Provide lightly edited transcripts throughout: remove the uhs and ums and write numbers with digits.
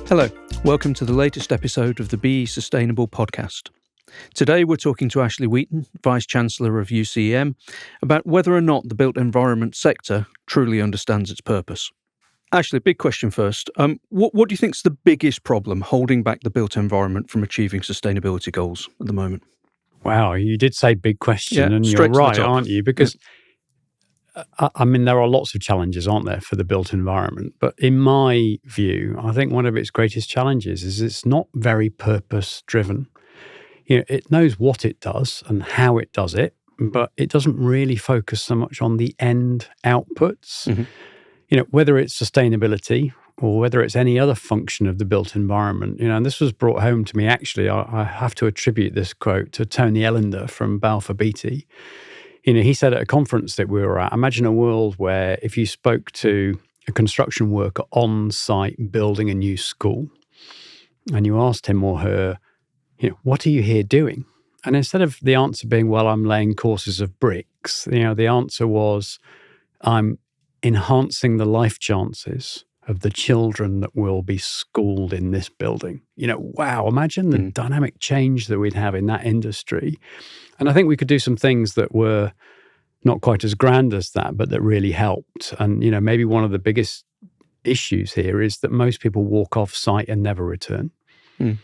Hello, welcome to the latest episode of the Be Sustainable podcast. Today we're talking to Ashley Wheaton, Vice Chancellor of UCEM, about whether or not the built environment sector truly understands its purpose. Ashley, big question first. What do you think is the biggest problem holding back the built environment from achieving sustainability goals at the moment? Wow, you did say big question, and you're right, aren't you? Because I mean, there are lots of challenges, aren't there, for the built environment? But in my view, I think one of its greatest challenges is it's not very purpose-driven. You know, it knows what it does and how it does it, but it doesn't really focus so much on the end outputs. Mm-hmm. You know, whether it's sustainability or whether it's any other function of the built environment. You know, and this was brought home to me, actually. I have to attribute this quote to Tony Ellender from Balfour Beatty. You know, he said at a conference that we were at, imagine a world where if you spoke to a construction worker on site building a new school and you asked him or her, you know, what are you here doing? And instead of the answer being, well, I'm laying courses of bricks, you know, the answer was, I'm enhancing the life chances of the children that will be schooled in this building. You know, wow, imagine the dynamic change that we'd have in that industry. And I think we could do some things that were not quite as grand as that, but that really helped. And, you know, maybe one of the biggest issues here is that most people walk off site and never return. And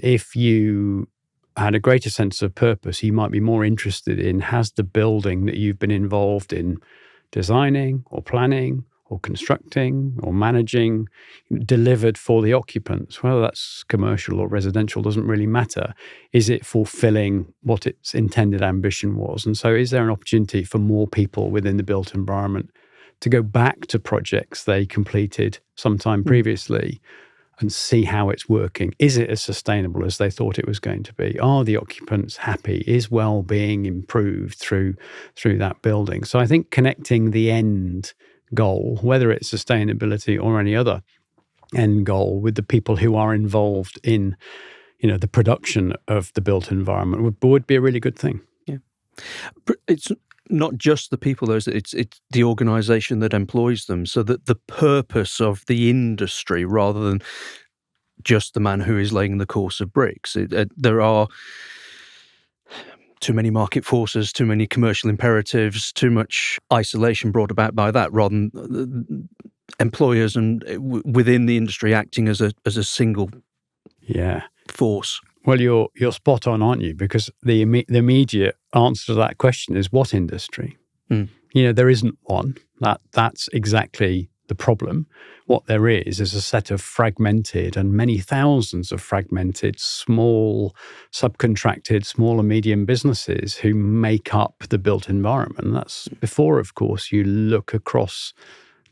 if you had a greater sense of purpose, you might be more interested in, has the building that you've been involved in designing or planning or constructing or managing delivered for the occupants, whether that's commercial or residential, doesn't really matter. Is it fulfilling what its intended ambition was? And so is there an opportunity for more people within the built environment to go back to projects they completed sometime previously and see how it's working? Is it as sustainable as they thought it was going to be? Are the occupants happy? Is well-being improved through that building? So I think connecting the end goal, whether it's sustainability or any other end goal, with the people who are involved in, you know, the production of the built environment would be a really good thing. Yeah, it's not just the people, though. It's the organisation that employs them. So that the purpose of the industry, rather than just the man who is laying the course of bricks, there are too many market forces, too many commercial imperatives, too much isolation brought about by that, rather than employers and within the industry acting as a single force. Well, you're spot on, aren't you? Because the immediate answer to that question is what industry? You know, there isn't one. That's exactly the problem. What there is a set of fragmented and many thousands of fragmented, small, subcontracted, small and medium businesses who make up the built environment. And that's before, of course, you look across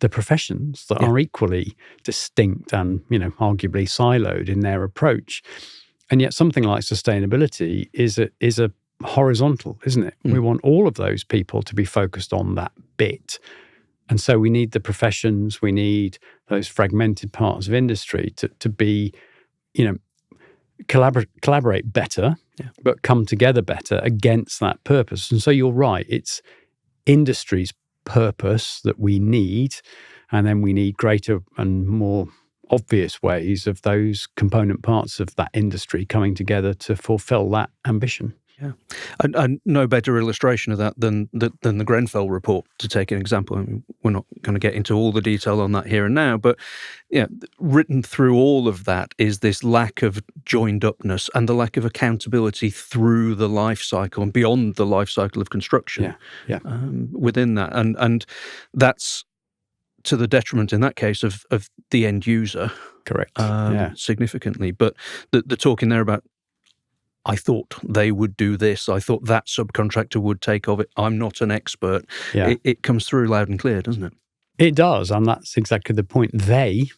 the professions that are equally distinct and, you know, arguably siloed in their approach. And yet something like sustainability is a horizontal, isn't it? We want all of those people to be focused on that bit. And so we need the professions, we need those fragmented parts of industry to be, you know, collaborate better, but come together better against that purpose. And so you're right, it's industry's purpose that we need, and then we need greater and more obvious ways of those component parts of that industry coming together to fulfill that ambition. Yeah, and no better illustration of that than the Grenfell report, to take an example. I mean, we're not going to get into all the detail on that here and now, but written through all of that is this lack of joined-upness and the lack of accountability through the life cycle and beyond the life cycle of construction within that. And that's to the detriment, in that case, of the end user. Correct. Significantly. But the talk in there about, I thought they would do this, I thought that subcontractor would take of it, I'm not an expert. It comes through loud and clear, doesn't it? It does, and that's exactly the point. They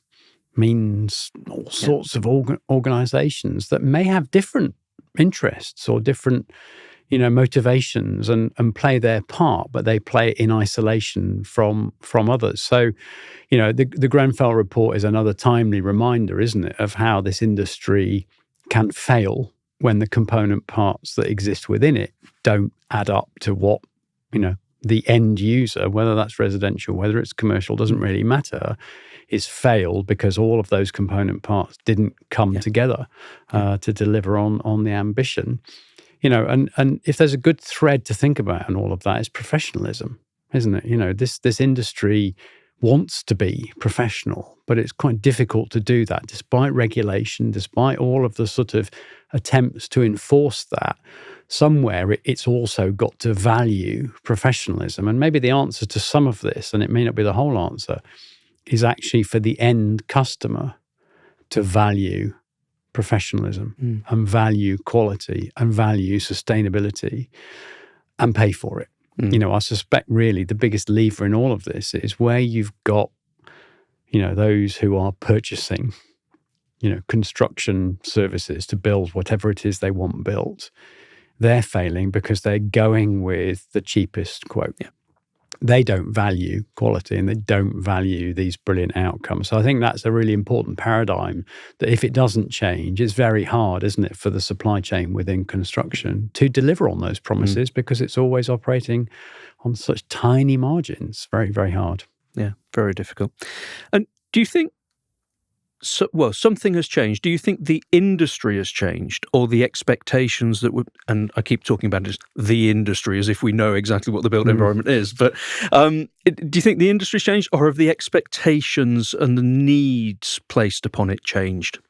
means all sorts of organisations that may have different interests or different, you know, motivations and play their part, but they play it in isolation from others. So, you know, the Grenfell report is another timely reminder, isn't it, of how this industry can fail when the component parts that exist within it don't add up to what, you know, the end user, whether that's residential, whether it's commercial, doesn't really matter, is failed because all of those component parts didn't come together to deliver on the ambition. And if there's a good thread to think about in all of that, is professionalism, isn't it? This industry wants to be professional, but it's quite difficult to do that despite regulation, despite all of the sort of attempts to enforce that. Somewhere it's also got to value professionalism. And maybe the answer to some of this, and it may not be the whole answer, is actually for the end customer to value professionalism and value quality and value sustainability and pay for it. I suspect really the biggest lever in all of this is where you've got, those who are purchasing, construction services to build whatever it is they want built. They're failing because they're going with the cheapest quote. Yeah. They don't value quality and they don't value these brilliant outcomes. So I think that's a really important paradigm that if it doesn't change, it's very hard, isn't it, for the supply chain within construction to deliver on those promises because it's always operating on such tiny margins. Very, very hard. Yeah, very difficult. And do you think, something has changed. Do you think the industry has changed or the expectations that would, and I keep talking about it as the industry as if we know exactly what the built environment is, but do you think the industry's changed or have the expectations and the needs placed upon it changed?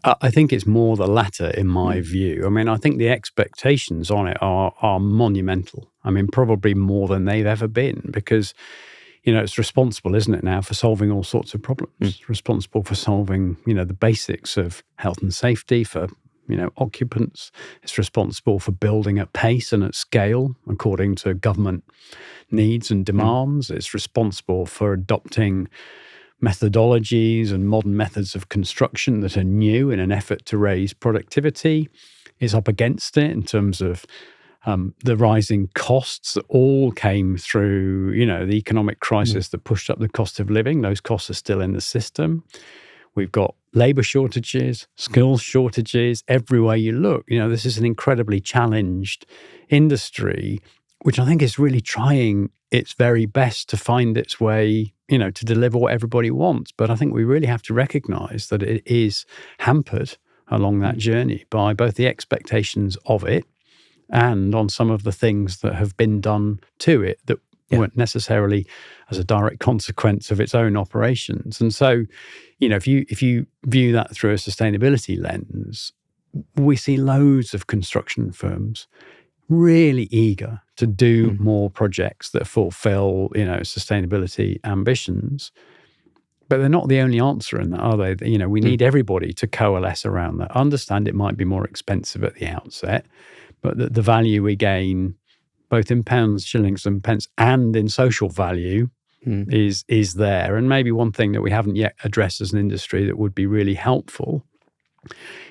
I think it's more the latter in my view. I mean, I think the expectations on it are monumental. I mean, probably more than they've ever been because it's responsible, isn't it, now, for solving all sorts of problems. It's responsible for solving, the basics of health and safety for, occupants. It's responsible for building at pace and at scale according to government needs and demands. It's responsible for adopting methodologies and modern methods of construction that are new in an effort to raise productivity. It's up against it in terms of the rising costs that all came through, the economic crisis that pushed up the cost of living. Those costs are still in the system. We've got labour shortages, skills shortages, everywhere you look. This is an incredibly challenged industry, which I think is really trying its very best to find its way, to deliver what everybody wants. But I think we really have to recognise that it is hampered along that journey by both the expectations of it and on some of the things that have been done to it that weren't necessarily as a direct consequence of its own operations. And so, if you view that through a sustainability lens, we see loads of construction firms really eager to do more projects that fulfill, sustainability ambitions. But they're not the only answer in that, are they? We need everybody to coalesce around that. Understand it might be more expensive at the outset, but the value we gain, both in pounds, shillings, and pence, and in social value, is there. And maybe one thing that we haven't yet addressed as an industry that would be really helpful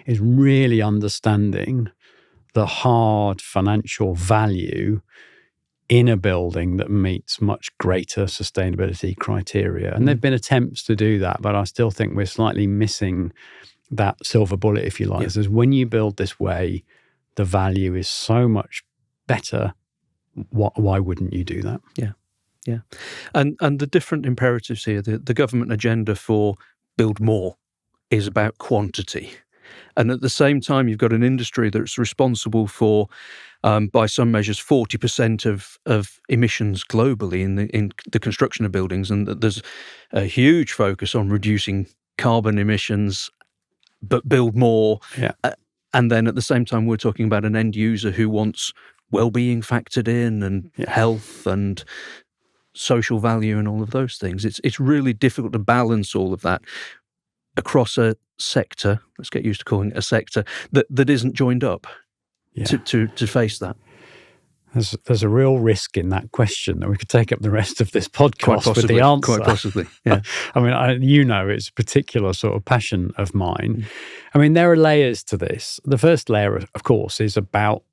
is really understanding the hard financial value in a building that meets much greater sustainability criteria. And there have been attempts to do that, but I still think we're slightly missing that silver bullet, if you like. It says when you build this way, the value is so much better. Why wouldn't you do that? Yeah. And the different imperatives here, the government agenda for build more is about quantity. And at the same time, you've got an industry that's responsible for, by some measures, 40% of emissions globally in the construction of buildings. And there's a huge focus on reducing carbon emissions, but build more. Yeah. And then at the same time, we're talking about an end user who wants well-being factored in and health and social value and all of those things. It's really difficult to balance all of that across a sector, let's get used to calling it a sector, that isn't joined up to face that. There's a real risk in that question that we could take up the rest of this podcast with the answer. Quite possibly, yeah. I mean, it's a particular sort of passion of mine. I mean, there are layers to this. The first layer, of course, is about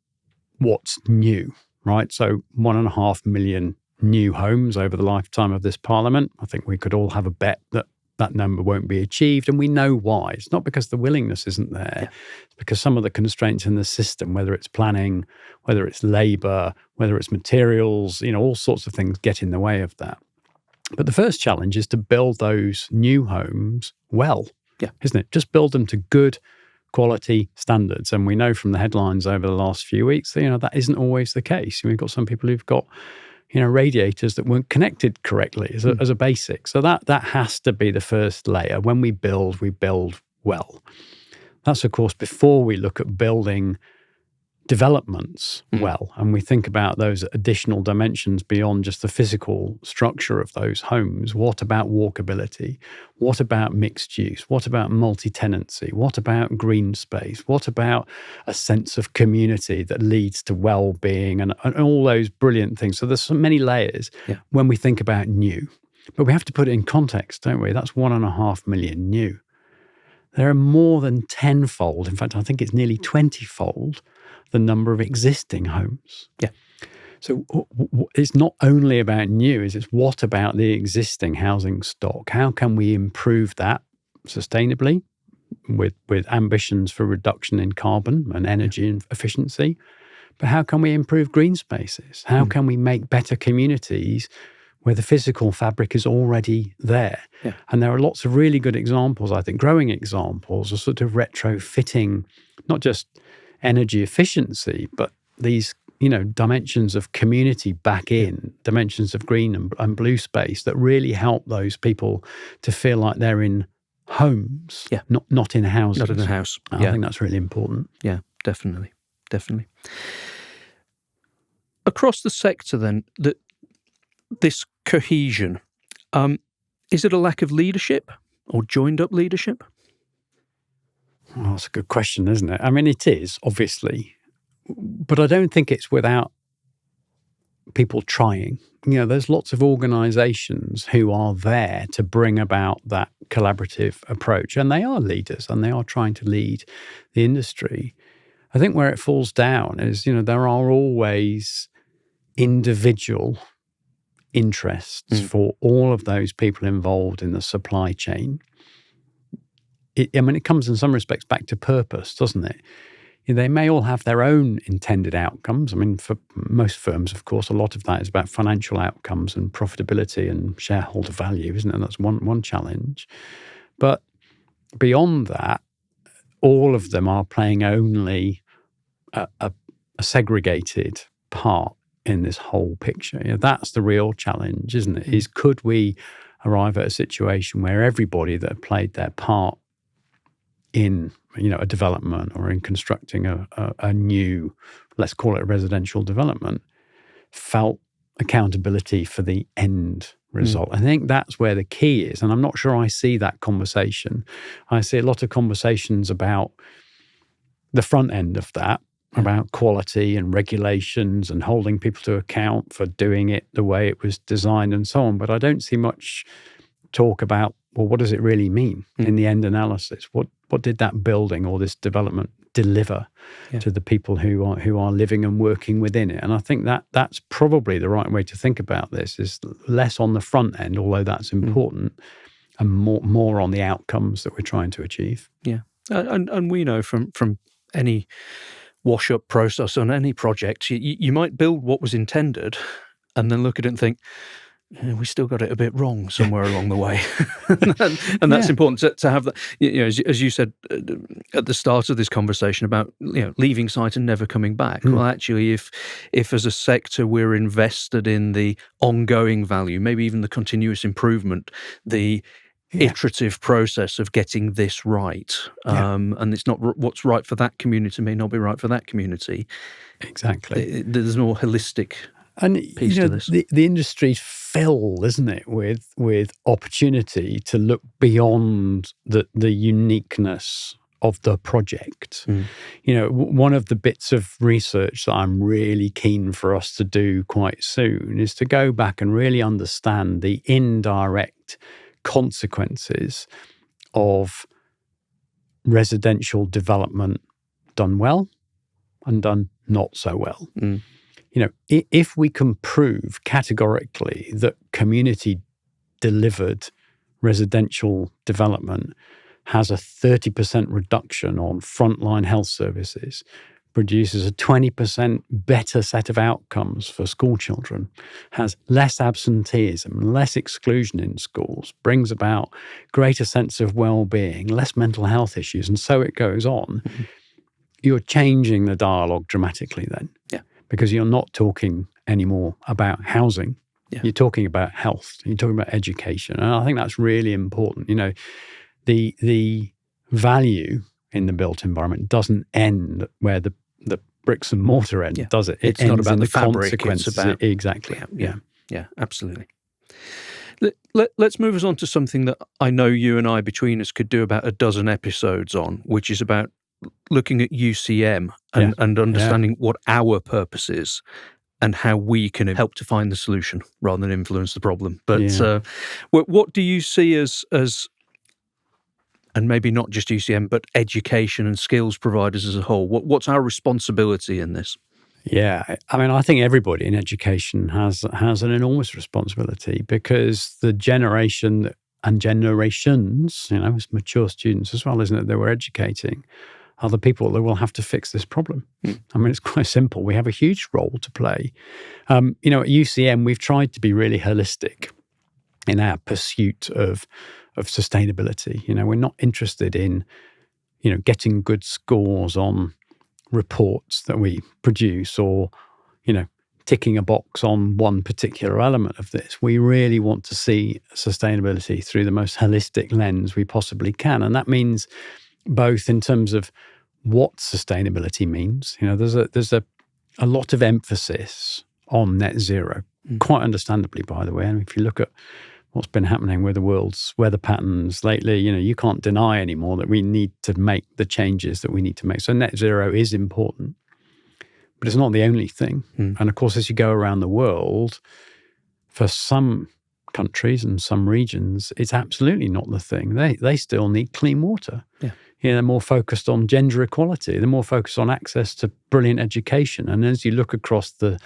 what's new, right? So 1.5 million new homes over the lifetime of this parliament. I think we could all have a bet that that number won't be achieved, and we know why. It's not because the willingness isn't there. Yeah. It's because some of the constraints in the system, whether it's planning, whether it's labor, whether it's materials, all sorts of things get in the way of that. But the first challenge is to build those new homes well, isn't it? Just build them to good quality standards. And we know from the headlines over the last few weeks that, that isn't always the case. We've got some people who've got radiators that weren't connected correctly as a basic. So that has to be the first layer. When we build well. That's, of course, before we look at building developments well, and we think about those additional dimensions beyond just the physical structure of those homes. What about walkability? What about mixed use? What about multi-tenancy? What about green space? What about a sense of community that leads to well-being and all those brilliant things? So there's so many layers when we think about new. But we have to put it in context, don't we? That's 1.5 million new. There are more than tenfold, in fact, I think it's nearly 20-fold, the number of existing homes. Yeah. So it's not only about new, it's what about the existing housing stock? How can we improve that sustainably with ambitions for reduction in carbon and energy and efficiency? But how can we improve green spaces? How can we make better communities where the physical fabric is already there? Yeah. And there are lots of really good examples, I think, growing examples of sort of retrofitting, not just energy efficiency, but these, dimensions of community back in, dimensions of green and blue space that really help those people to feel like they're in homes, not in houses. Not in a house. I think that's really important. Yeah, definitely. Across the sector then, this cohesion, is it a lack of leadership or joined up leadership? Well, that's a good question, isn't it? I mean, it is, obviously, but I don't think it's without people trying. There's lots of organisations who are there to bring about that collaborative approach, and they are leaders and they are trying to lead the industry. I think where it falls down is, there are always individual interests for all of those people involved in the supply chain. It comes in some respects back to purpose, doesn't it? They may all have their own intended outcomes. I mean, for most firms, of course, a lot of that is about financial outcomes and profitability and shareholder value, isn't it? And that's one challenge. But beyond that, all of them are playing only a segregated part in this whole picture. That's the real challenge, isn't it? Is could we arrive at a situation where everybody that played their part in a development or in constructing a new, let's call it a residential development, felt accountability for the end result. I think that's where the key is. And I'm not sure I see that conversation. I see a lot of conversations about the front end of that, about quality and regulations and holding people to account for doing it the way it was designed and so on. But I don't see much talk about, well, what does it really mean in the end analysis? What did that building or this development deliver to the people who are living and working within it? And I think that's probably the right way to think about this, is less on the front end, although that's important, and more on the outcomes that we're trying to achieve. Yeah. And we know from any wash-up process on any project, you might build what was intended and then look at it and think, we still got it a bit wrong somewhere along the way. and that's important to have that, as you said at the start of this conversation about, leaving site and never coming back. Well, actually, if as a sector we're invested in the ongoing value, maybe even the continuous improvement, the iterative process of getting this right, and it's not what's right for that community may not be right for that community. Exactly. There's a more holistic and piece to this. The industry's filled, isn't it, with opportunity to look beyond the uniqueness of the project. One of the bits of research that I'm really keen for us to do quite soon is to go back and really understand the indirect consequences of residential development done well and done not so well. If we can prove categorically that community delivered residential development has a 30% reduction on frontline health services, produces a 20% better set of outcomes for school children, has less absenteeism, less exclusion in schools, brings about greater sense of well-being, less mental health issues, and so it goes on, you're changing the dialogue dramatically then. Yeah. Because you're not talking anymore about housing. Yeah. You're talking about health. You're talking about education. And I think that's really important. The value in the built environment doesn't end where the bricks and mortar end, does it? It's ends not about in the the fabric. consequences. It's about exactly. Yeah, absolutely. Let's move us on to something that I know you and I, between us, could do about a dozen episodes on, which is about looking at UCM and understanding what our purpose is and how we can help to find the solution rather than influence the problem. But what do you see as and maybe not just UCM, but education and skills providers as a whole? What's our responsibility in this? Yeah, I mean, I think everybody in education has an enormous responsibility, because the generation and generations, as mature students as well, isn't it, that we're educating, are the people that will have to fix this problem. I mean, it's quite simple. We have a huge role to play. At UCM, we've tried to be really holistic in our pursuit of sustainability. We're not interested in, getting good scores on reports that we produce or, ticking a box on one particular element of this. We really want to see sustainability through the most holistic lens we possibly can. And that means both in terms of what sustainability means. There's a lot of emphasis on net zero, quite understandably, by the way. And if you look at what's been happening with the world's weather patterns lately, you can't deny anymore that we need to make the changes that we need to make. So net zero is important, but it's not the only thing. And of course, as you go around the world, for some countries and some regions, it's absolutely not the thing. They still need clean water. Yeah. They're more focused on gender equality. They're more focused on access to brilliant education. And as you look across the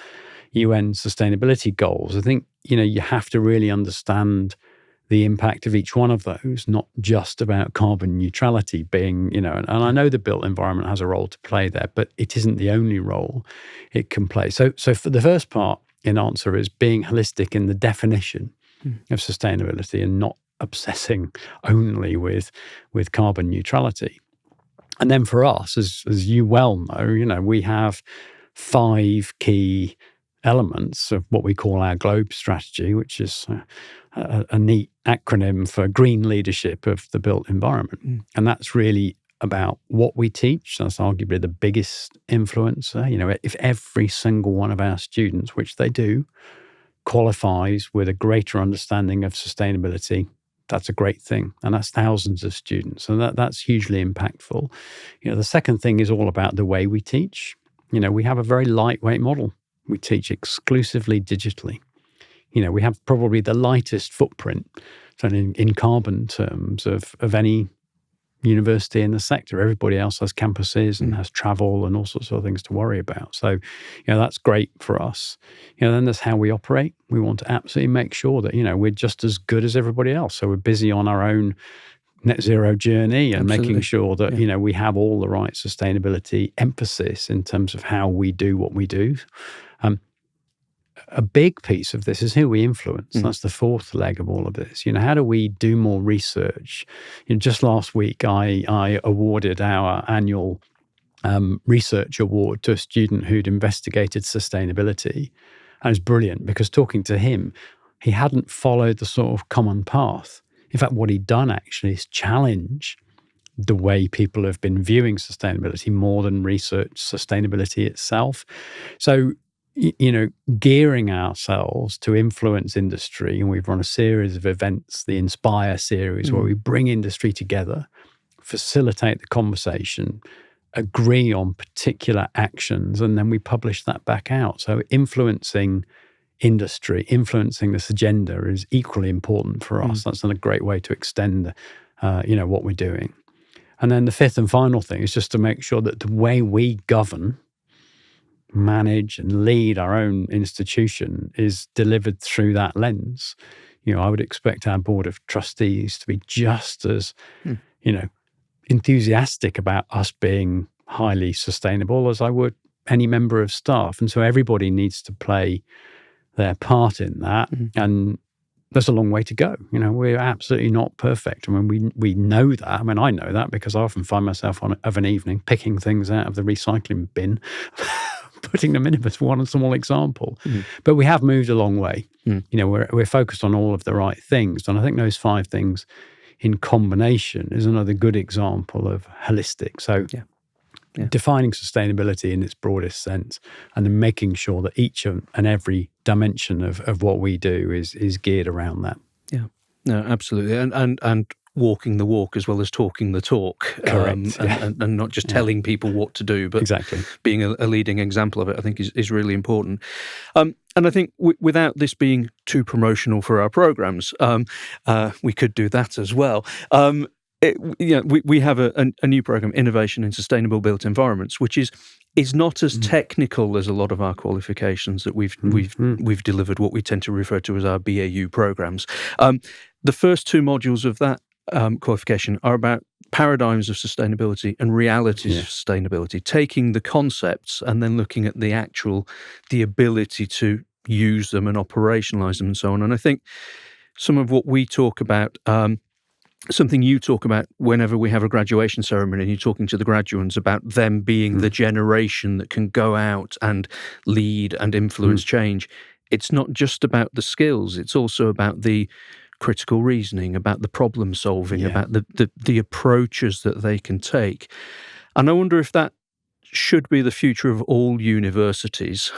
UN sustainability goals, I think, you have to really understand the impact of each one of those, not just about carbon neutrality being, and I know the built environment has a role to play there, but it isn't the only role it can play. So for the first part in answer is being holistic in the definition of sustainability and not obsessing only with carbon neutrality. And then for us, as you well know, we have 5 key elements of what we call our GLOBE strategy, which is a neat acronym for green leadership of the built environment. And that's really about what we teach. That's arguably the biggest influencer. If every single one of our students, which they do, qualifies with a greater understanding of sustainability, that's a great thing. And that's thousands of students. And that's hugely impactful. The second thing is all about the way we teach. We have a very lightweight model. We teach exclusively digitally. We have probably the lightest footprint in carbon terms of any university in the sector. Everybody else has campuses and has travel and all sorts of things to worry about. So, that's great for us. Then there's how we operate. We want to absolutely make sure that, we're just as good as everybody else. So we're busy on our own net zero journey and making sure that, we have all the right sustainability emphasis in terms of how we do what we do. A big piece of this is who we influence. That's the fourth leg of all of this. How do we do more research? Just last week, I awarded our annual research award to a student who'd investigated sustainability. And it was brilliant because talking to him, he hadn't followed the sort of common path. In fact, what he'd done actually is challenge the way people have been viewing sustainability more than research sustainability itself. So, gearing ourselves to influence industry, and we've run a series of events, the Inspire series, where we bring industry together, facilitate the conversation, agree on particular actions, and then we publish that back out. So influencing industry, influencing this agenda is equally important for us. That's a great way to extend, what we're doing. And then the fifth and final thing is just to make sure that the way we govern, manage and lead our own institution is delivered through that lens. I would expect our board of trustees to be just as, enthusiastic about us being highly sustainable as I would any member of staff. And so everybody needs to play their part in that. And there's a long way to go. We're absolutely not perfect. I mean, we know that. I mean, I know that because I often find myself of an evening picking things out of the recycling bin, putting them in as one small example. But we have moved a long way. We're focused on all of the right things. And I think those 5 things in combination is another good example of holistic. So defining sustainability in its broadest sense, and then making sure that each and every dimension of what we do is geared around that. Yeah, no, absolutely. And walking the walk as well as talking the talk. Correct. And not just telling people what to do, but exactly being a leading example of it, I think is really important. And I think without this being too promotional for our programs, we could do that as well. We have a new program, Innovation in Sustainable Built Environments, which is not as technical as a lot of our qualifications that we've delivered, what we tend to refer to as our BAU programs. The first 2 modules of that qualification are about paradigms of sustainability and realities of sustainability, taking the concepts and then looking at the ability to use them and operationalize them and so on. And I think some of what we talk about, something you talk about whenever we have a graduation ceremony and you're talking to the graduates about them being the generation that can go out and lead and influence change. It's not just about the skills, it's also about the critical reasoning, about the problem solving, about the approaches that they can take. And I wonder if that should be the future of all universities,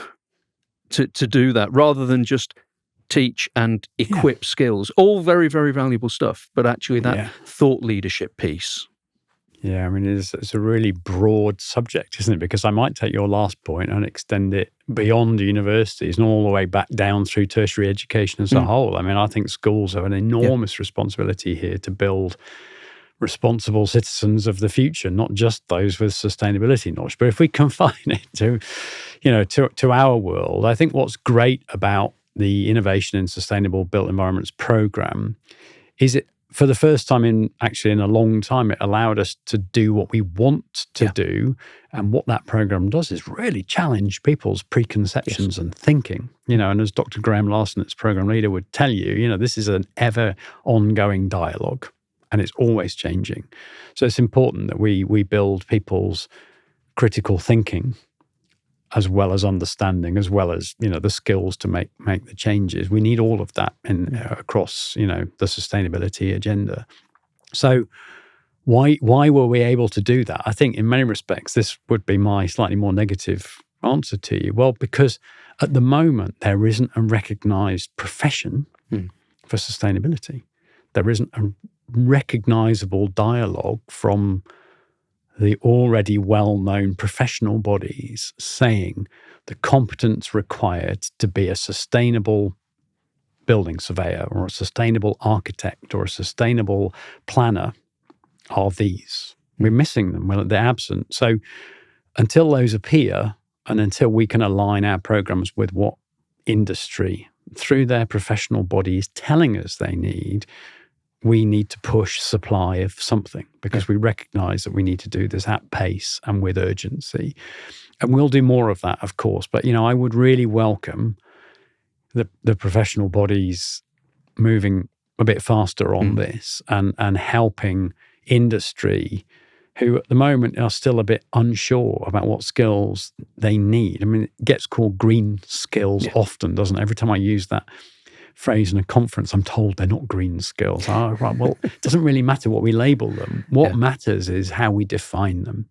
to do that, rather than just teach and equip skills. All very, very valuable stuff, but actually that thought leadership piece. Yeah, I mean, it's a really broad subject, isn't it? Because I might take your last point and extend it beyond universities and all the way back down through tertiary education as a whole. I mean, I think schools have an enormous responsibility here to build responsible citizens of the future, not just those with sustainability knowledge. But if we confine it to our world, I think what's great about the Innovation in Sustainable Built Environments program is it, for the first time in a long time, it allowed us to do what we want to do. And what that program does is really challenge people's preconceptions and thinking. And as Dr. Graham Larson, its program leader, would tell you, this is an ever ongoing dialogue and it's always changing. So it's important that we build people's critical thinking as well as understanding, as well as, the skills to make the changes. We need all of that across, the sustainability agenda. So why were we able to do that? I think in many respects, this would be my slightly more negative answer to you. Well, because at the moment, there isn't a recognized profession for sustainability. There isn't a recognizable dialogue from the already well-known professional bodies saying the competence required to be a sustainable building surveyor or a sustainable architect or a sustainable planner are these. We're missing them. Well, they're absent. So until those appear and until we can align our programs with what industry, through their professional bodies telling us they need, we need to push supply of something because we recognize that we need to do this at pace and with urgency. And we'll do more of that, of course. But, I would really welcome the professional bodies moving a bit faster on this and helping industry who at the moment are still a bit unsure about what skills they need. I mean, it gets called green skills often, doesn't it? Every time I use that phrase in a conference, I'm told they're not green skills. Right, well, it doesn't really matter what we label them. What matters is how we define them.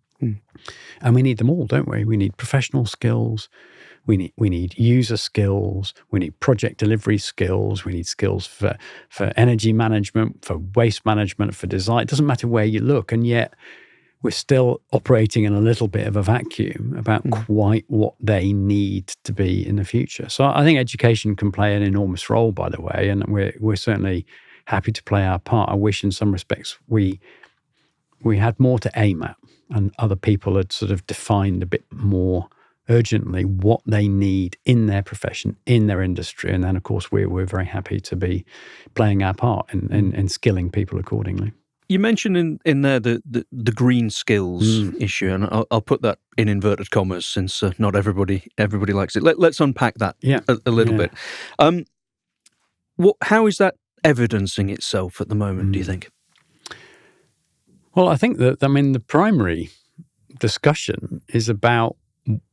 And we need them all, don't we? We need professional skills. We need user skills. We need project delivery skills. We need skills for energy management, for waste management, for design. It doesn't matter where you look. And yet we're still operating in a little bit of a vacuum about quite what they need to be in the future. So I think education can play an enormous role, by the way, and we're certainly happy to play our part. I wish in some respects we had more to aim at and other people had sort of defined a bit more urgently what they need in their profession, in their industry. And then, of course, we're very happy to be playing our part in skilling people accordingly. You mentioned in there the green skills issue, and I'll put that in inverted commas since not everybody likes it. Let's unpack that a little bit. How is that evidencing itself at the moment, do you think? Well, I think that, the primary discussion is about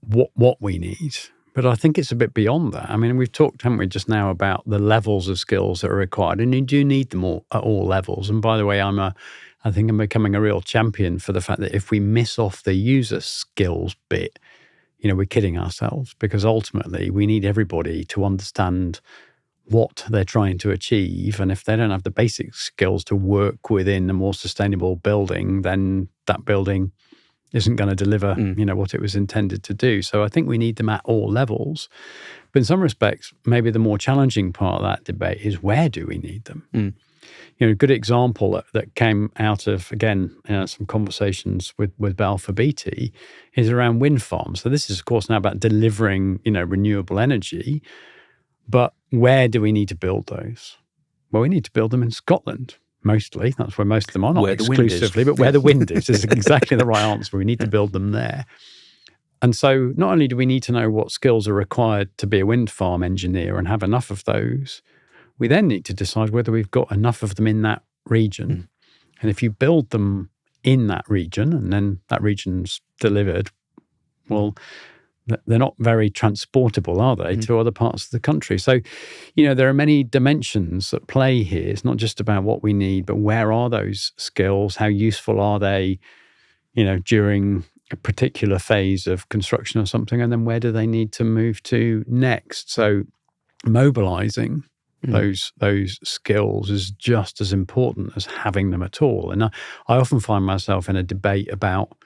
what we need. But I think it's a bit beyond that. We've talked, haven't we, just now about the levels of skills that are required, and you do need them all at all levels. And by the way, I think I'm becoming a real champion for the fact that if we miss off the user skills bit, we're kidding ourselves, because ultimately we need everybody to understand what they're trying to achieve. And if they don't have the basic skills to work within a more sustainable building, then that building isn't going to deliver, what it was intended to do. So I think we need them at all levels. But in some respects, maybe the more challenging part of that debate is, where do we need them? A good example that came out of, again, some conversations with Balfour Beatty is around wind farms. So this is, of course, now about delivering, renewable energy. But where do we need to build those? Well, we need to build them in Scotland. Mostly, that's where most of them are, not exclusively, but where the wind is exactly the right answer. We need to build them there. And so not only do we need to know what skills are required to be a wind farm engineer and have enough of those, we then need to decide whether we've got enough of them in that region. And if you build them in that region and then that region's delivered, well, they're not very transportable, are they, to other parts of the country? So, there are many dimensions at play here. It's not just about what we need, but where are those skills? How useful are they, during a particular phase of construction or something? And then where do they need to move to next? So mobilizing those skills is just as important as having them at all. And I often find myself in a debate about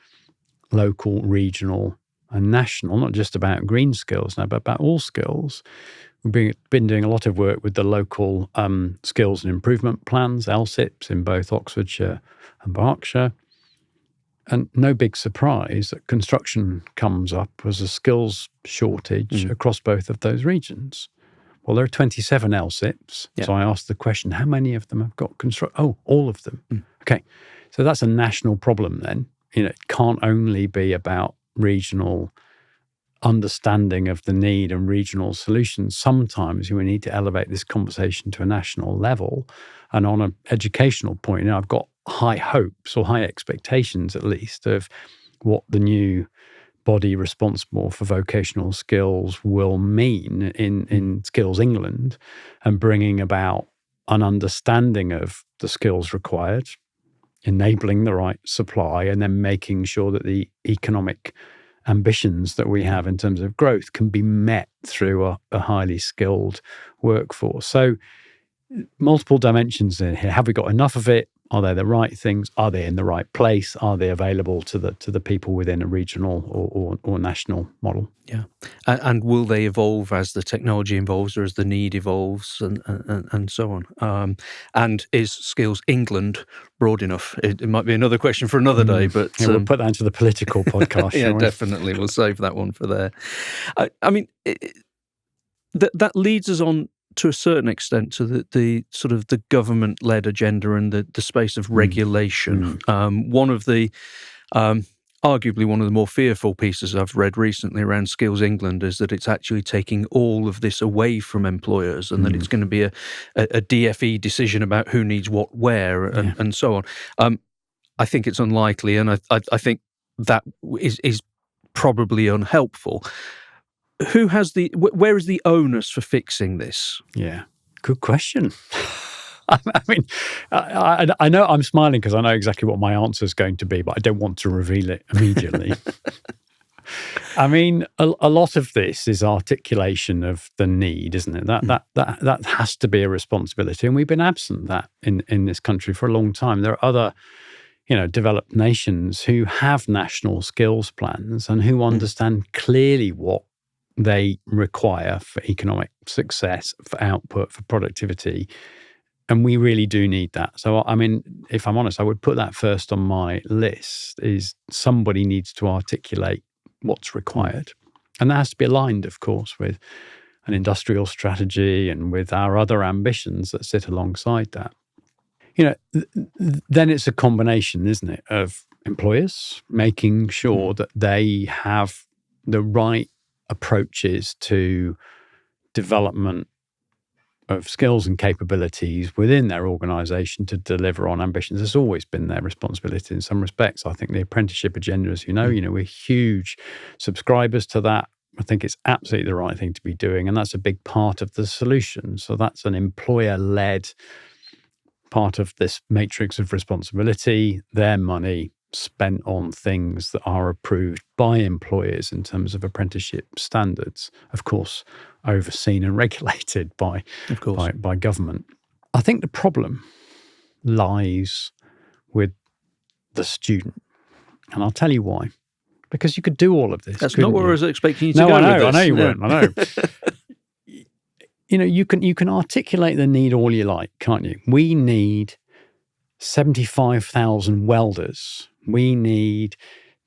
local, regional, and national, not just about green skills now, but about all skills. We've been doing a lot of work with the local skills and improvement plans, LSIPs, in both Oxfordshire and Berkshire. And no big surprise that construction comes up as a skills shortage across both of those regions. Well, there are 27 LSIPs. So I asked the question, how many of them have got construction? Oh, all of them. Okay. So that's a national problem then. It can't only be about regional understanding of the need and regional solutions. Sometimes we need to elevate this conversation to a national level. And on an educational point, I've got high hopes, or high expectations at least, of what the new body responsible for vocational skills will mean in Skills England, and bringing about an understanding of the skills required, enabling the right supply, and then making sure that the economic ambitions that we have in terms of growth can be met through a highly skilled workforce. So multiple dimensions in here. Have we got enough of it? Are they the right things? Are they in the right place? Are they available to the people within a regional or national model? Yeah, and will they evolve as the technology evolves, or as the need evolves, and so on? And is Skills England broad enough? It might be another question for another day, but we'll put that into the political podcast. Yeah, definitely. We'll save that one for there. That leads us on to a certain extent to the sort of the government-led agenda and the space of regulation. One of the arguably one of the more fearful pieces I've read recently around Skills England is that it's actually taking all of this away from employers, and that it's going to be a DFE decision about who needs what where and so on. I think it's unlikely, and I think that is probably unhelpful. Where is the onus for fixing this? Yeah, good question. I know I'm smiling because I know exactly what my answer is going to be, but I don't want to reveal it immediately. A lot of this is articulation of the need, isn't it? That has to be a responsibility, and we've been absent that in this country for a long time. There are other, developed nations who have national skills plans and who understand clearly what they require for economic success, for output, for productivity. And we really do need that. So, if I'm honest, I would put that first on my list, is somebody needs to articulate what's required. And that has to be aligned, of course, with an industrial strategy and with our other ambitions that sit alongside that. Then it's a combination, isn't it, of employers making sure that they have the right approaches to development of skills and capabilities within their organisation to deliver on ambitions. It's always been their responsibility in some respects. I think the apprenticeship agenda, as you know, we're huge subscribers to that. I think it's absolutely the right thing to be doing, and that's a big part of the solution. So that's an employer-led part of this matrix of responsibility, their money spent on things that are approved by employers in terms of apprenticeship standards, of course, overseen and regulated by government. I think the problem lies with the student. And I'll tell you why. Because you could do all of this. That's not where I was expecting you to go with this. I know you weren't. I know. You can articulate the need all you like, can't you? We need 75,000 welders. We need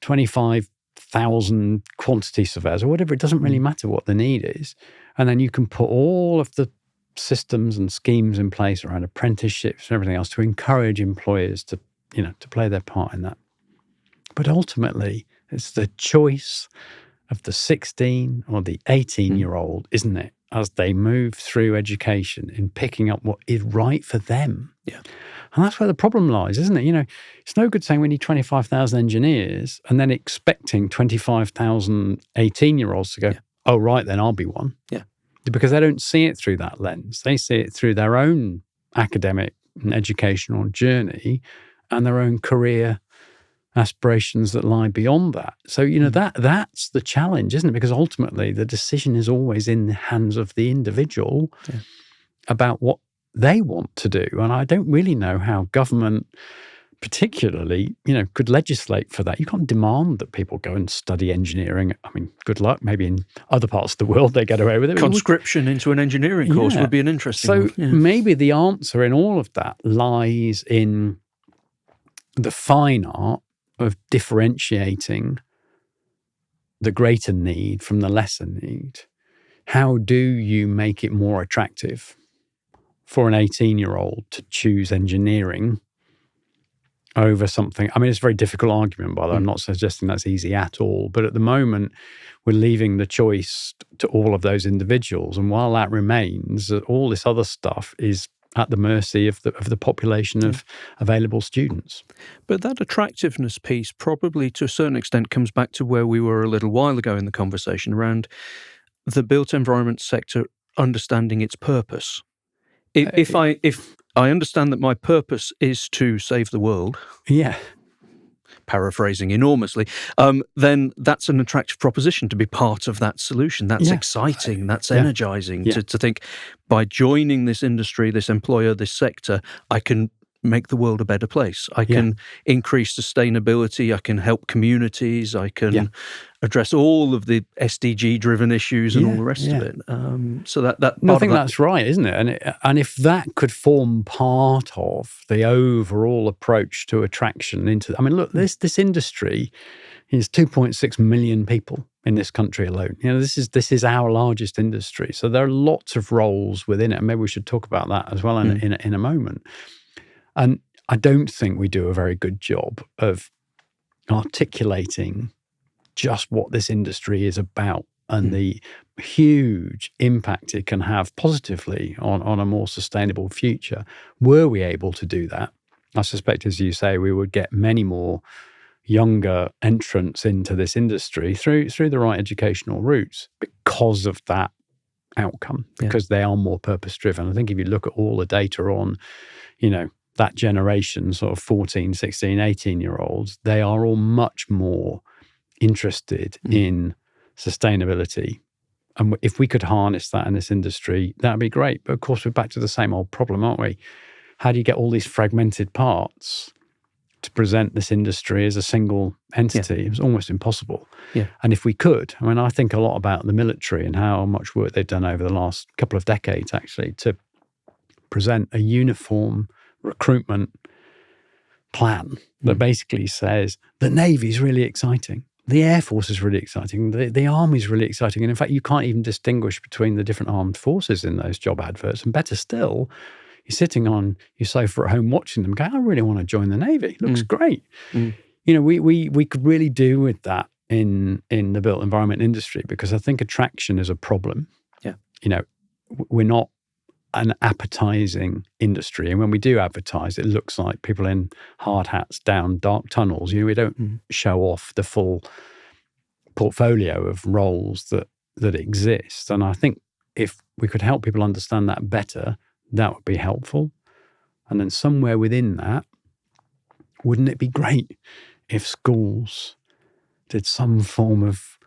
25,000 quantity surveyors or whatever. It doesn't really matter what the need is. And then you can put all of the systems and schemes in place around apprenticeships and everything else to encourage employers to play their part in that. But ultimately, it's the choice of the 16 or the 18-year-old, isn't it, as they move through education in picking up what is right for them. Yeah. And that's where the problem lies, isn't it? It's no good saying we need 25,000 engineers and then expecting 25,000 18-year-olds to go, oh, right, then I'll be one. Yeah. Because they don't see it through that lens. They see it through their own academic and educational journey and their own career aspirations that lie beyond that. So, that's the challenge, isn't it? Because ultimately the decision is always in the hands of the individual about what they want to do. And I don't really know how government particularly, could legislate for that. You can't demand that people go and study engineering. I mean, good luck. Maybe in other parts of the world they get away with it. Conscription into an engineering course would be an interesting one. So maybe the answer in all of that lies in the fine art of differentiating the greater need from the lesser need. How do you make it more attractive for an 18-year-old to choose engineering over something? I mean, it's a very difficult argument, by the way. I'm not suggesting that's easy at all. But at the moment, we're leaving the choice to all of those individuals. And while that remains, all this other stuff is at the mercy of the population of available students. But that attractiveness piece probably to a certain extent comes back to where we were a little while ago in the conversation around the built environment sector understanding its purpose. If I understand that my purpose is to save the world, paraphrasing enormously, then that's an attractive proposition to be part of that solution. That's exciting. That's energizing to think by joining this industry, this employer, this sector, I can make the world a better place. I can increase sustainability. I can help communities. I can address all of the SDG-driven issues and all the rest of it. So that I think that's right, isn't it? And if that could form part of the overall approach to attraction into, I mean, look, this industry is 2.6 million people in this country alone. This is our largest industry. So there are lots of roles within it. And maybe we should talk about that as well in a moment. And I don't think we do a very good job of articulating just what this industry is about and the huge impact it can have positively on a more sustainable future. Were we able to do that, I suspect, as you say, we would get many more younger entrants into this industry through the right educational routes because of that outcome, because they are more purpose-driven. I think if you look at all the data on, that generation, sort of 14, 16, 18-year-olds, they are all much more interested in sustainability. And if we could harness that in this industry, that'd be great. But of course, we're back to the same old problem, aren't we? How do you get all these fragmented parts to present this industry as a single entity? It was almost impossible. And if we could, I mean, I think a lot about the military and how much work they've done over the last couple of decades, actually, to present a uniform recruitment plan that basically says the Navy's really exciting. the Air Force is really exciting. The Army is really exciting. And in fact, you can't even distinguish between the different armed forces in those job adverts. And better still, you're sitting on your sofa at home watching them going, I really want to join the Navy. It looks great. We could really do with that in the built environment industry, because I think attraction is a problem. Yeah. We're not an appetizing industry. And when we do advertise, it looks like people in hard hats down dark tunnels. We don't show off the full portfolio of roles that exist. And I think if we could help people understand that better, that would be helpful. And then somewhere within that, wouldn't it be great if schools did some form of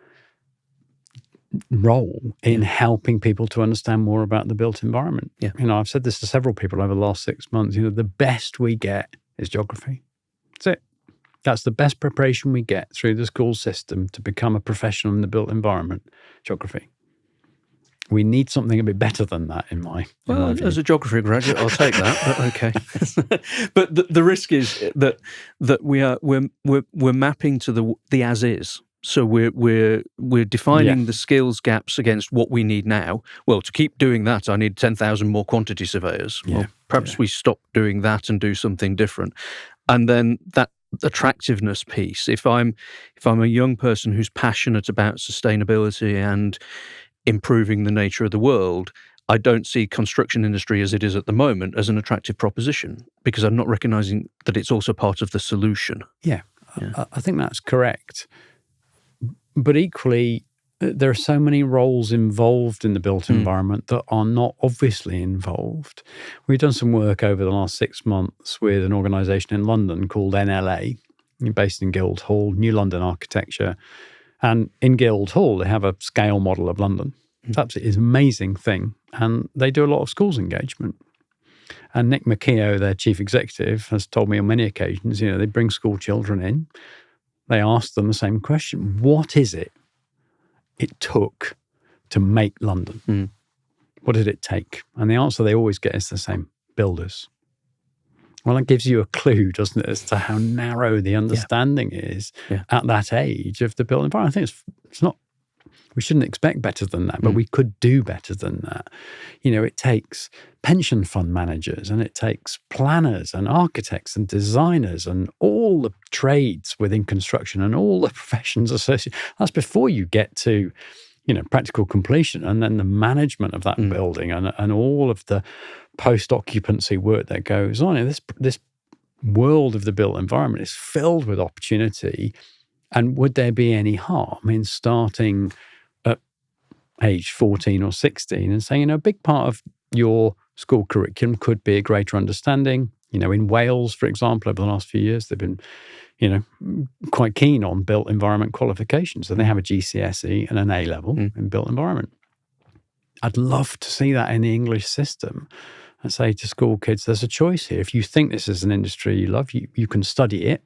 role in helping people to understand more about the built environment? Yeah. I've said this to several people over the last 6 months. The best we get is geography. That's it. That's the best preparation we get through the school system to become a professional in the built environment, geography. We need something a bit better than that in my view. As a geography graduate, I'll take that. But okay. But the risk is that we're mapping to the as is. So we're defining the skills gaps against what we need now. Well, to keep doing that, I need 10,000 more quantity surveyors. Well, perhaps we stop doing that and do something different. And then that attractiveness piece. If I'm a young person who's passionate about sustainability and improving the nature of the world, I don't see construction industry as it is at the moment as an attractive proposition, because I'm not recognizing that it's also part of the solution. Yeah. I think that's correct. But equally, there are so many roles involved in the built environment that are not obviously involved. We've done some work over the last 6 months with an organisation in London called NLA, based in Guildhall, New London Architecture. And in Guildhall, they have a scale model of London. It's an amazing thing. And they do a lot of schools engagement. And Nick McKeough, their chief executive, has told me on many occasions, they bring school children in. They ask them the same question. What is it took to make London? What did it take? And the answer they always get is the same: builders. Well, that gives you a clue, doesn't it, as to how narrow the understanding is at that age of the built environment. I think it's not, we shouldn't expect better than that, but we could do better than that. It takes pension fund managers, and it takes planners and architects and designers and all the trades within construction and all the professions associated. That's before you get to, practical completion, and then the management of that building and all of the post-occupancy work that goes on. And this world of the built environment is filled with opportunity. And would there be any harm in starting at age 14 or 16 and saying, a big part of your school curriculum could be a greater understanding? In Wales, for example, over the last few years, they've been, quite keen on built environment qualifications. And they have a GCSE and an A-level in built environment. I'd love to see that in the English system and say to school kids, there's a choice here. If you think this is an industry you love, you can study it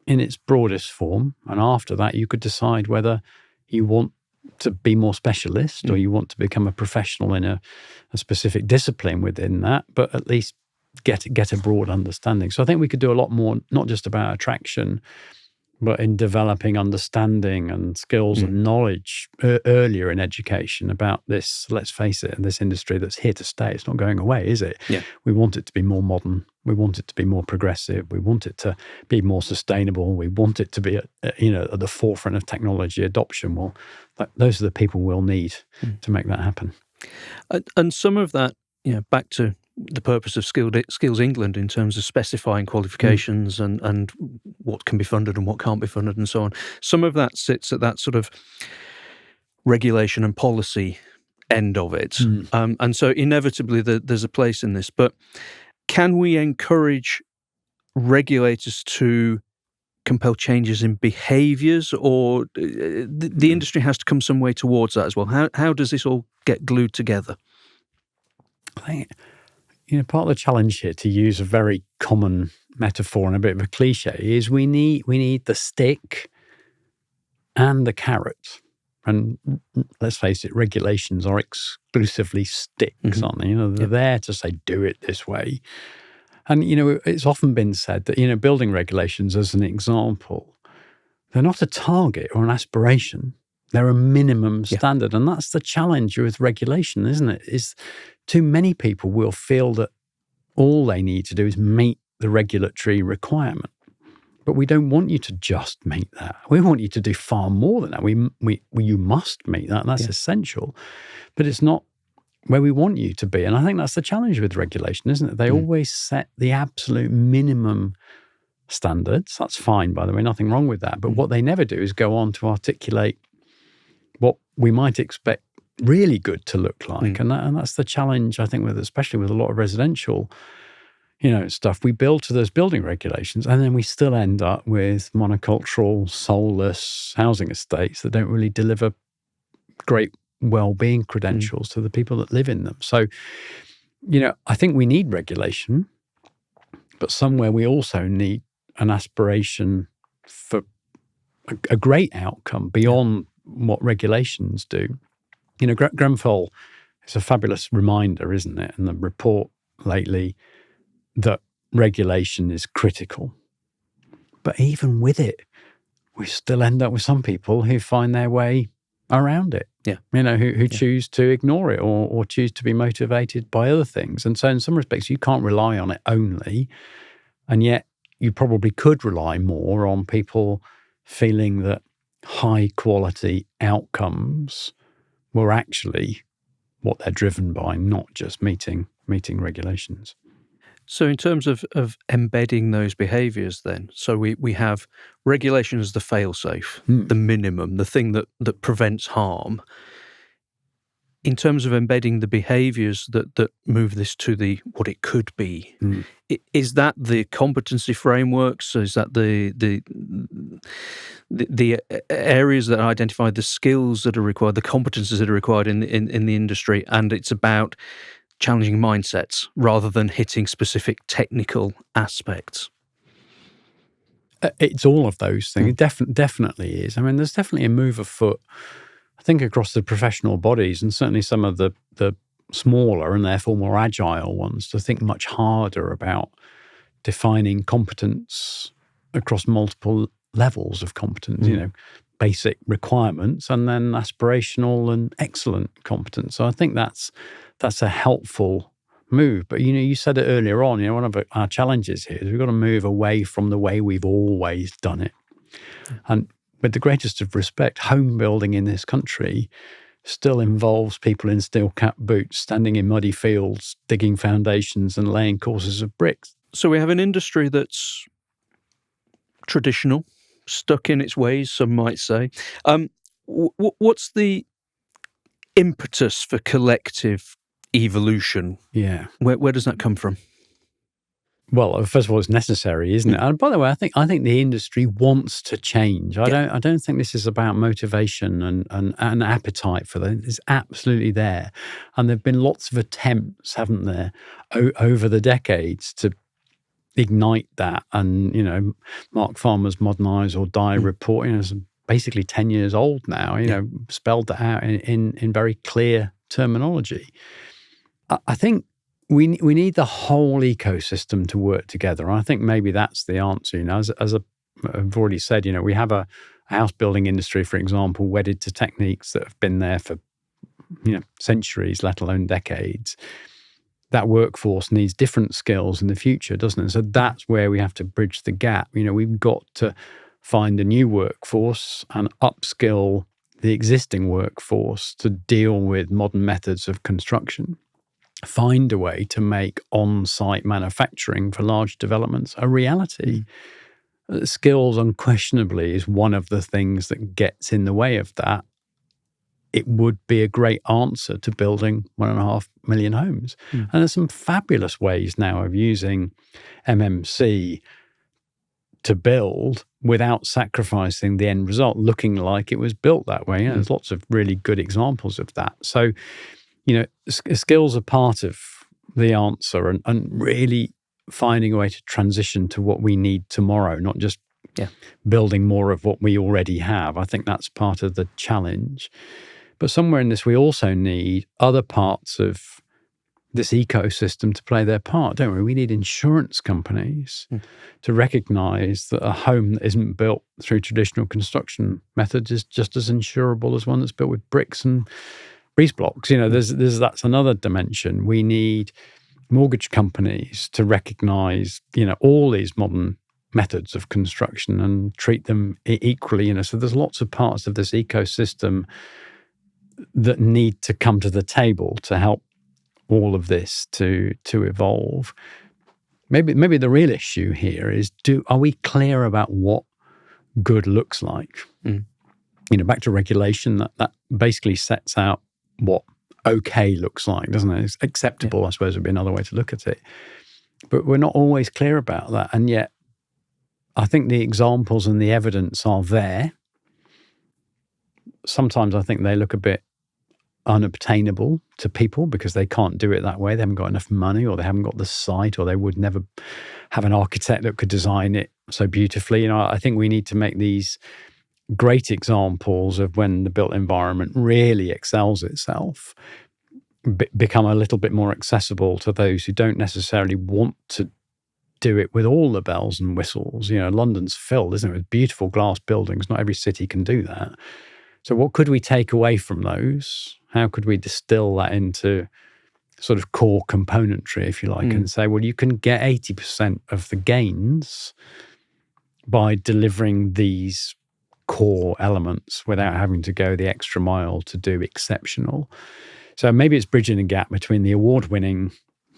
in its broadest form. And after that, you could decide whether you want to be more specialist or you want to become a professional in a specific discipline within that, but at least get a broad understanding. So I think we could do a lot more, not just about attraction, but in developing understanding and skills and knowledge earlier in education about this, let's face it, this industry that's here to stay. It's not going away, is it? Yeah. We want it to be more modern. We want it to be more progressive. We want it to be more sustainable. We want it to be at the forefront of technology adoption. Well, those are the people we'll need to make that happen. And some of that, back to the purpose of Skills England in terms of specifying qualifications and what can be funded and what can't be funded and so on. Some of that sits at that sort of regulation and policy end of it. And so inevitably there's a place in this. But can we encourage regulators to compel changes in behaviours, or the industry has to come some way towards that as well? How does this all get glued together? I think part of the challenge here, to use a very common metaphor and a bit of a cliche, is we need the stick and the carrot. And let's face it, regulations are exclusively sticks, aren't they? They're there to say, do it this way. And, it's often been said that, building regulations, as an example, they're not a target or an aspiration. They're a minimum standard. And that's the challenge with regulation, isn't it? Is too many people will feel that all they need to do is meet the regulatory requirement. But we don't want you to just meet that. We want you to do far more than that. You must meet that. That's essential. But it's not where we want you to be. And I think that's the challenge with regulation, isn't it? They always set the absolute minimum standards. That's fine, by the way, nothing wrong with that. But what they never do is go on to articulate what we might expect really good to look like. And that's the challenge, I think, especially with a lot of residential stuff. We build to those building regulations, and then we still end up with monocultural, soulless housing estates that don't really deliver great well-being credentials to the people that live in them. So, I think we need regulation, but somewhere we also need an aspiration for a great outcome beyond what regulations do. Grenfell is a fabulous reminder, isn't it, in the report lately, that regulation is critical. But even with it, we still end up with some people who find their way around it. Yeah. Who choose to ignore it or choose to be motivated by other things. And so in some respects, you can't rely on it only. And yet you probably could rely more on people feeling that high quality outcomes were actually what they're driven by, not just meeting regulations. So in terms of embedding those behaviours then, so we have regulation as the fail-safe, the minimum, the thing that prevents harm. In terms of embedding the behaviours that move this to what it could be, is that the competency frameworks? Is that the areas that identify the skills that are required, the competencies that are required in the industry, and it's about challenging mindsets rather than hitting specific technical aspects? It's all of those things. It definitely is. I mean, there's definitely a move afoot, I think, across the professional bodies, and certainly some of the smaller and therefore more agile ones, to think much harder about defining competence across multiple levels of competence, basic requirements and then aspirational and excellent competence. So I think that's a helpful move. But, you said it earlier on, one of our challenges here is we've got to move away from the way we've always done it. And with the greatest of respect, home building in this country still involves people in steel-cap boots, standing in muddy fields, digging foundations and laying courses of bricks. So we have an industry that's traditional, stuck in its ways, some might say. What's the impetus for collective evolution? Yeah. Where does that come from? Well, first of all, it's necessary, isn't it? And by the way, I think the industry wants to change. I don't think this is about motivation and appetite for that. It's absolutely there. And there've been lots of attempts, haven't there, over the decades to ignite that. And, Mark Farmer's Modernise or Die report, is basically 10 years old now, spelled that out in very clear terminology. I think we need the whole ecosystem to work together. And I think maybe that's the answer. As I've already said, we have a house building industry, for example, wedded to techniques that have been there for, centuries, let alone decades. That workforce needs different skills in the future, doesn't it? So that's where we have to bridge the gap. We've got to find a new workforce and upskill the existing workforce to deal with modern methods of construction. Find a way to make on-site manufacturing for large developments a reality. Skills, unquestionably, is one of the things that gets in the way of that. It would be a great answer to building 1.5 million homes. And there's some fabulous ways now of using MMC to build without sacrificing the end result, looking like it was built that way. There's lots of really good examples of that. So, skills are part of the answer, and really finding a way to transition to what we need tomorrow, not just building more of what we already have. I think that's part of the challenge. But somewhere in this, we also need other parts of this ecosystem to play their part, don't we? We need insurance companies to recognise that a home that isn't built through traditional construction methods is just as insurable as one that's built with bricks and breeze blocks. That's another dimension. We need mortgage companies to recognise, all these modern methods of construction and treat them equally. So there's lots of parts of this ecosystem that need to come to the table to help all of this to evolve. Maybe the real issue here is, are we clear about what good looks like? Back to regulation, that basically sets out what okay looks like, doesn't it? It's acceptable, I suppose, would be another way to look at it. But we're not always clear about that. And yet, I think the examples and the evidence are there. Sometimes I think they look a bit unobtainable to people because they can't do it that way. They haven't got enough money, or they haven't got the site, or they would never have an architect that could design it so beautifully. I think we need to make these great examples of when the built environment really excels itself become a little bit more accessible to those who don't necessarily want to do it with all the bells and whistles. London's filled, isn't it, with beautiful glass buildings. Not every city can do that. So what could we take away from those? How could we distill that into sort of core componentry, if you like, and say, well, you can get 80% of the gains by delivering these core elements without having to go the extra mile to do exceptional. So maybe it's bridging the gap between the award-winning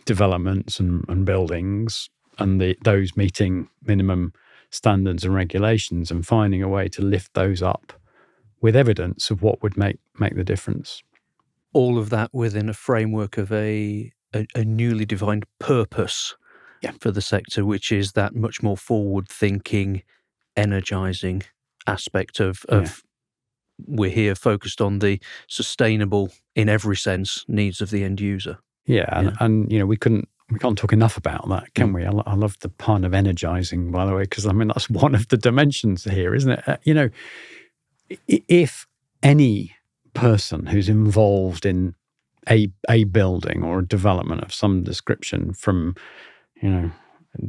developments and buildings and those meeting minimum standards and regulations, and finding a way to lift those up with evidence of what would make the difference. All of that within a framework of a newly defined purpose for the sector, which is that much more forward-thinking, energising aspect of we're here focused on the sustainable, in every sense, needs of the end user. And we can't talk enough about that, can we? I love the pun of energising, by the way, because that's one of the dimensions here, isn't it? If any person who's involved in a building or a development of some description, from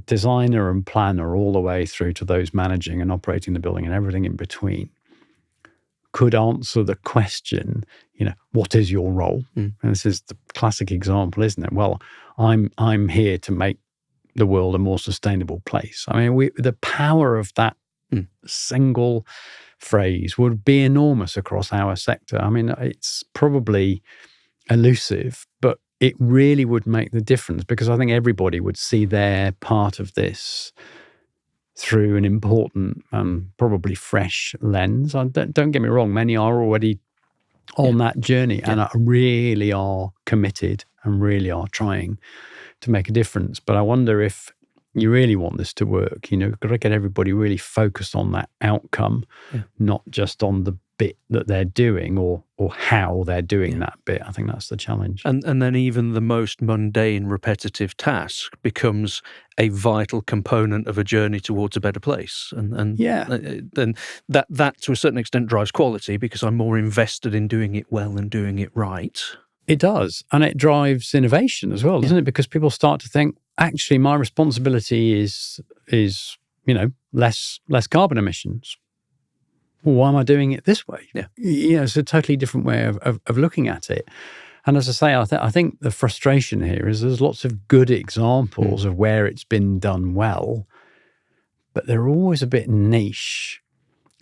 designer and planner all the way through to those managing and operating the building and everything in between, could answer the question, what is your role? And this is the classic example, isn't it? Well, I'm here to make the world a more sustainable place. The power of that single phrase would be enormous across our sector. It's probably elusive, but it really would make the difference, because I think everybody would see their part of this through an important and probably fresh lens. Don't get me wrong, many are already on that journey and really are committed and really are trying to make a difference. But I wonder if you really want this to work, you've got to get everybody really focused on that outcome, not just on the bit that they're doing or how they're doing that bit. I think that's the challenge. And then even the most mundane, repetitive task becomes a vital component of a journey towards a better place. And then that to a certain extent drives quality, because I'm more invested in doing it well and doing it right. It does. And it drives innovation as well, doesn't it? Because people start to think, actually, my responsibility is less carbon emissions. Well, why am I doing it this way? It's a totally different way of looking at it. And as I say, I think the frustration here is there's lots of good examples of where it's been done well, but they're always a bit niche,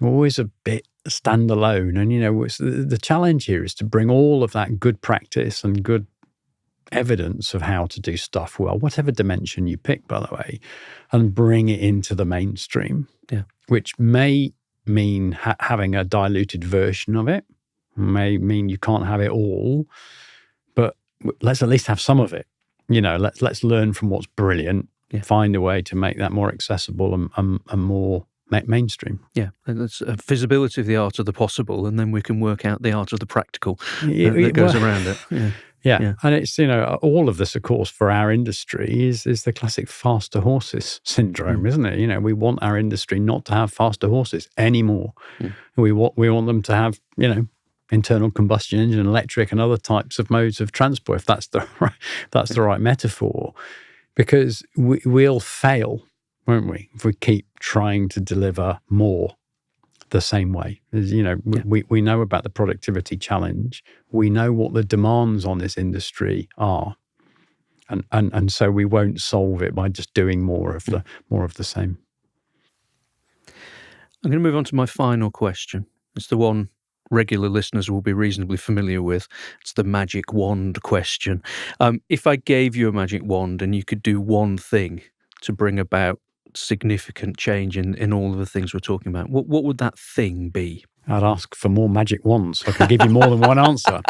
always a bit standalone. And, the challenge here is to bring all of that good practice and good evidence of how to do stuff well, whatever dimension you pick, by the way, and bring it into the mainstream, which may mean having a diluted version of it, may mean you can't have it all, but let's at least have some of it. Let's learn from what's brilliant, find a way to make that more accessible and more mainstream. And it's a visibility of the art of the possible, and then we can work out the art of the practical that goes around it. And it's, all of this, of course, for our industry is the classic faster horses syndrome, isn't it? We want our industry not to have faster horses anymore. We want them to have, internal combustion engine, electric, and other types of modes of transport, if that's the right metaphor. Because we'll fail, won't we, if we keep trying to deliver more the same way. We know about the productivity challenge. We know what the demands on this industry are. And so we won't solve it by just doing more of the same. I'm going to move on to my final question. It's the one regular listeners will be reasonably familiar with. It's the magic wand question. If I gave you a magic wand and you could do one thing to bring about significant change in all of the things we're talking about, what would that thing be? I'd ask for more magic wands so I can give you more than one answer.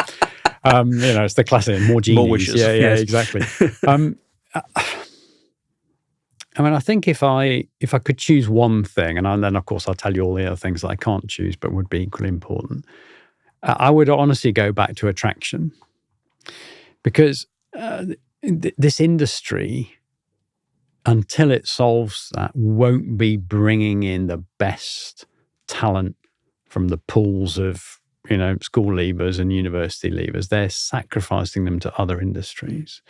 It's the classic, more genies. More wishes. Yeah, yes. Exactly. I think if I could choose one thing, and then of course I'll tell you all the other things that I can't choose but would be equally important, I would honestly go back to attraction. Because this industry, until it solves that, won't be bringing in the best talent from the pools of school leavers and university leavers. They're sacrificing them to other industries.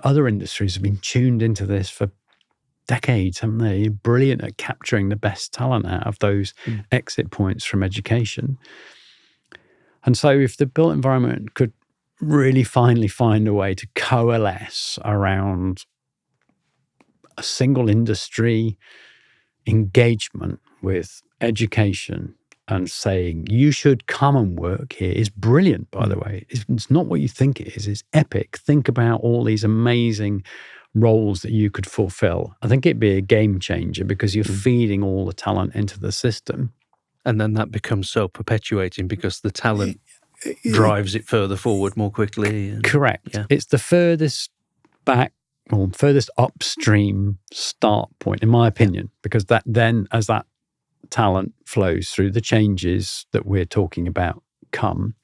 Other industries have been tuned into this for decades, haven't they? Brilliant at capturing the best talent out of those exit points from education. And so if the built environment could really finally find a way to coalesce around a single industry engagement with education and saying, you should come and work here, is brilliant, by the way. It's not what you think it is. It's epic. Think about all these amazing roles that you could fulfill. I think it'd be a game changer because you're feeding all the talent into the system. And then that becomes self-perpetuating because the talent drives it further forward more quickly. Correct. Yeah. It's the furthest back or furthest upstream start point, in my opinion, because that then, as that talent flows through, the changes that we're talking about come.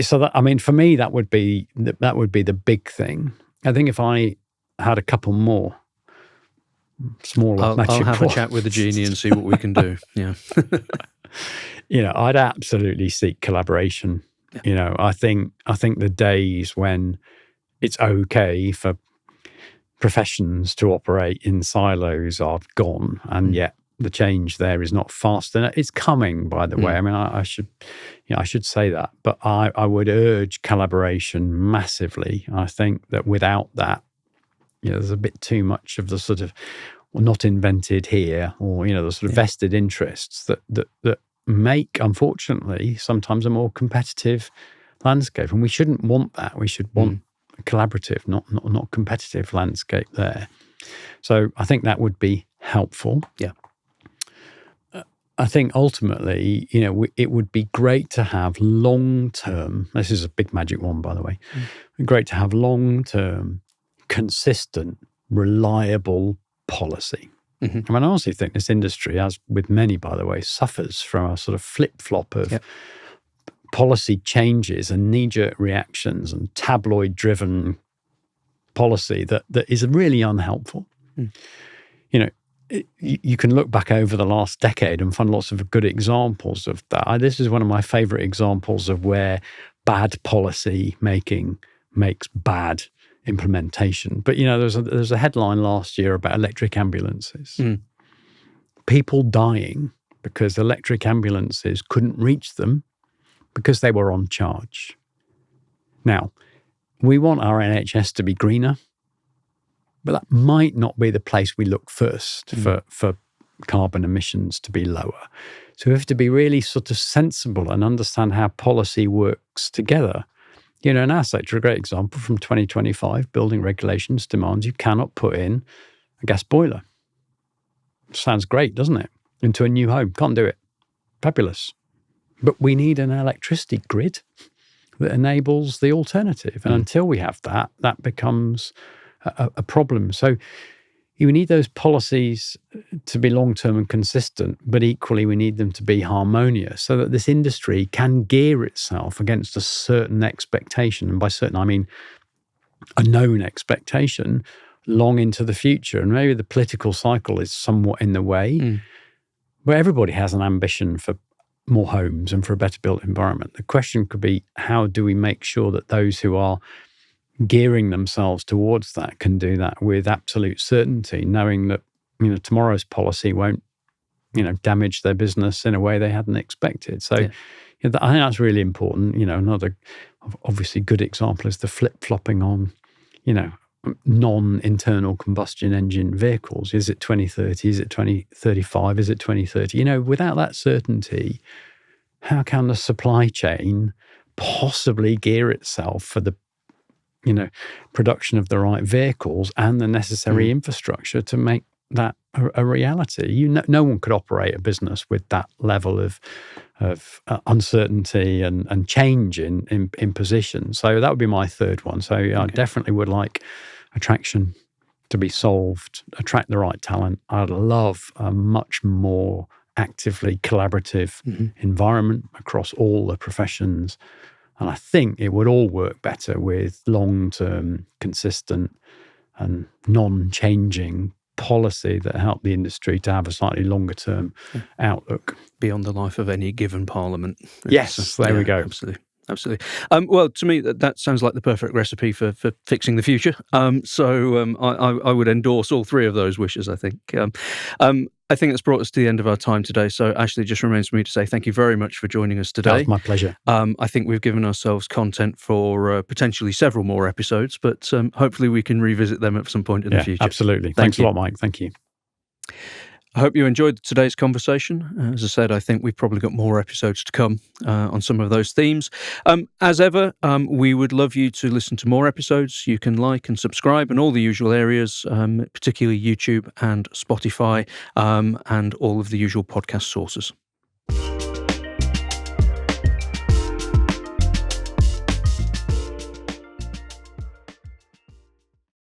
So that, for me, that would be the big thing. I think if I had a couple more smaller I'll have a chat with the genie and see what we can do. Yeah. I'd absolutely seek collaboration. Yeah. I think the days when it's okay for professions to operate in silos are gone, and yet the change there is not fast enough. It's coming, by the way. I should say that, but I would urge collaboration massively. I think that without that, there's a bit too much of the sort of not invented here, or the sort of vested interests that make, unfortunately, sometimes a more competitive landscape. And we shouldn't want that. We should want a collaborative, not competitive landscape there. So I think that would be helpful. Yeah. I think ultimately, it would be great to have long-term, this is a big magic one, by the way, great to have long-term, consistent, reliable policy. I honestly think this industry, as with many, by the way, suffers from a sort of flip-flop of policy changes and knee-jerk reactions and tabloid-driven policy that is really unhelpful. You can look back over the last decade and find lots of good examples of that. This is one of my favorite examples of where bad policy making makes bad implementation. But, there's a headline last year about electric ambulances. People dying because electric ambulances couldn't reach them because they were on charge. Now, we want our NHS to be greener, but that might not be the place we look first for carbon emissions to be lower. So we have to be really sort of sensible and understand how policy works together. In our sector, a great example from 2025, building regulations demands you cannot put in a gas boiler. Sounds great, doesn't it? Into a new home. Can't do it. Fabulous. But we need an electricity grid that enables the alternative. And until we have that, that becomes a problem. So you need those policies to be long-term and consistent, but equally we need them to be harmonious so that this industry can gear itself against a certain expectation. And by certain, I mean a known expectation long into the future. And maybe the political cycle is somewhat in the way, where everybody has an ambition for more homes and for a better built environment. The question could be, how do we make sure that those who are gearing themselves towards that can do that with absolute certainty, knowing that tomorrow's policy won't damage their business in a way they hadn't expected. So I think that's really important. Another obviously good example is the flip-flopping on non-internal combustion engine vehicles. Is it 2030? Is it 2035? Is it 2030? Without that certainty, how can the supply chain possibly gear itself for the production of the right vehicles and the necessary infrastructure to make that a reality? No one could operate a business with that level of uncertainty and change in position. So that would be my third one. So I definitely would like attraction to be solved, attract the right talent. I'd love a much more actively collaborative environment across all the professions. And I think it would all work better with long-term, consistent and non-changing policy that helped the industry to have a slightly longer-term outlook. Beyond the life of any given parliament. Yes, there we go. Absolutely. Well, to me, that sounds like the perfect recipe for fixing the future. So I would endorse all three of those wishes, I think. I think that's brought us to the end of our time today. So, Ashley, just remains for me to say thank you very much for joining us today. That was my pleasure. I think we've given ourselves content for potentially several more episodes, but hopefully we can revisit them at some point in the future. Absolutely. Thanks a lot, Mike. Thank you. I hope you enjoyed today's conversation. As I said, I think we've probably got more episodes to come on some of those themes. As ever, we would love you to listen to more episodes. You can like and subscribe in all the usual areas, particularly YouTube and Spotify, and all of the usual podcast sources.